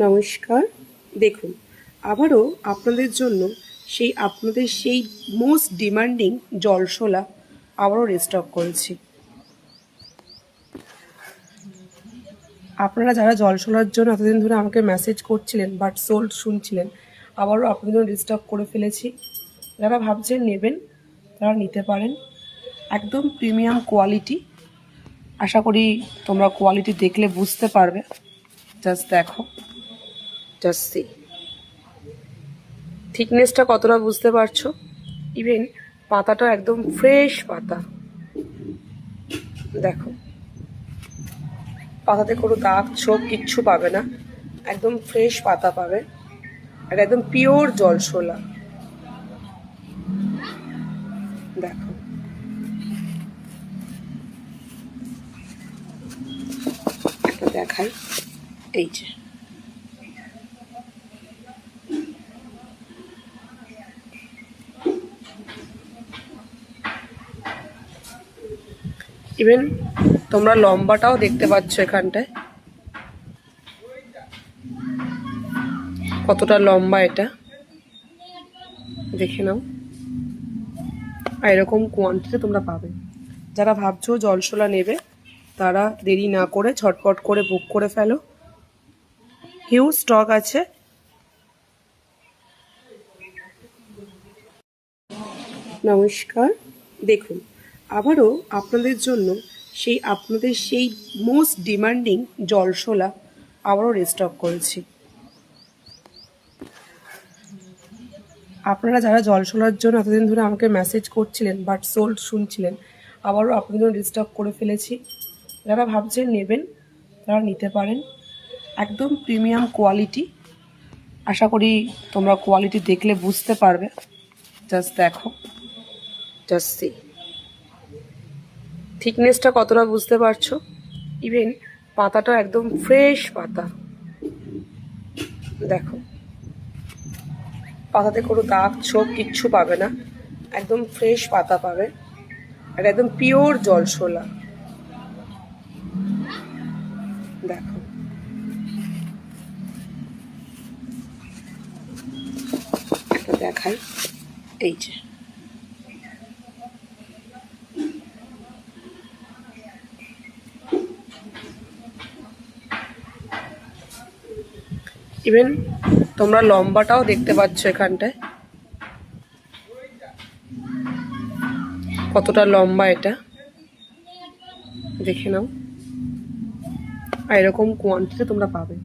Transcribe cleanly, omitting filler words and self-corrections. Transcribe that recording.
নমস্কার। দেখুন, আবারও আপনাদের জন্য আপনাদের সেই মোস্ট ডিমান্ডিং জলশোলা আবারও রিস্টক করেছি। আপনারা যারা জলশোলার জন্য এতদিন ধরে আমাকে মেসেজ করছিলেন বাট সোল্ড শুনছিলেন, আবারও আপনাদের জন্য রিস্টক করে ফেলেছি। যারা ভাবছেন নেবেন তারা নিতে পারেন। একদম প্রিমিয়াম কোয়ালিটি। আশা করি তোমরা কোয়ালিটি দেখলে বুঝতে পারবে। জাস্ট দেখো, জাস্ট সি থিকনেসটা কতটা বুঝতে পারছো। ইভেন পাতাটা একদম ফ্রেশ পাতা। দেখো, পাতাতে কোনো দাগ ছোপ কিচ্ছু পাবে না, একদম ফ্রেশ পাতা পাবে আর একদম পিওর জলশোলা। দেখো, একটা দেখাই, এই যে ইভেন তোমরা লম্বাটাও দেখতে পাচ্ছ এখানটায় কতটা লম্বা, এটা দেখে নাও। আর এরকম কোয়ান্টিটি তোমরা পাবে। যারা ভাবছো জলশোলা নেবে তারা দেরি না করে ঝটপট করে বুক করে ফেলো। হিউজ স্টক আছে। নমস্কার। দেখুন, আবারও আপনাদের জন্য আপনাদের সেই মোস্ট ডিমান্ডিং জলশোলা আবারও রিস্টক করেছি। আপনারা যারা জলশোলার জন্য এতদিন ধরে আমাকে মেসেজ করছিলেন বাট সোল্ড শুনছিলেন, আবারও আপনাদের জন্য রিস্টক করে ফেলেছি। যারা ভাবছেন নেবেন তারা নিতে পারেন। একদম প্রিমিয়াম কোয়ালিটি। আশা করি তোমরা কোয়ালিটি দেখলে বুঝতে পারবে। জাস্ট দেখো, জাস্ট সি থিকনেসটা কতটা বুঝতে পারছো। ইভেন পাতাটা একদম ফ্রেশ পাতা। দেখো, পাতাতে কোনো দাগ ছোপ কিচ্ছু পাবে না, একদম ফ্রেশ পাতা পাবে আর একদম পিওর জলশোলা। দেখো, একটা দেখাই, এই যে ইভেন তোমরা লম্বাটাও দেখতে পাচ্ছ এখানটায় কতটা লম্বা, এটা দেখে নাও। আর এরকম কোয়ান্টিটি তোমরা পাবে।